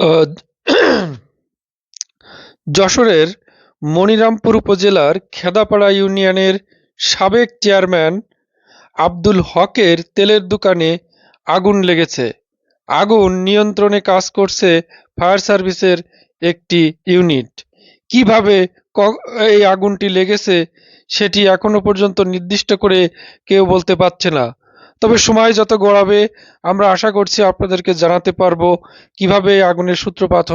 আহ, যশোরের মনিরামপুর উপজেলার খেদাপাড়া ইউনিয়নের সাবেক চেয়ারম্যান আব্দুল হকের তেলের দোকানে আগুন লেগেছে। আগুন নিয়ন্ত্রণে কাজ করছে ফায়ার সার্ভিসের একটি ইউনিট। কিভাবে এই আগুনটি লেগেছে সেটি এখনো পর্যন্ত নির্দিষ্ট করে কেউ বলতে পারছে না। তবে সময় যত গড়াবে আমরা আশা করছি আপনাদেরকে জানাতে পারবো কিভাবে এই আগুনের সূত্রপাত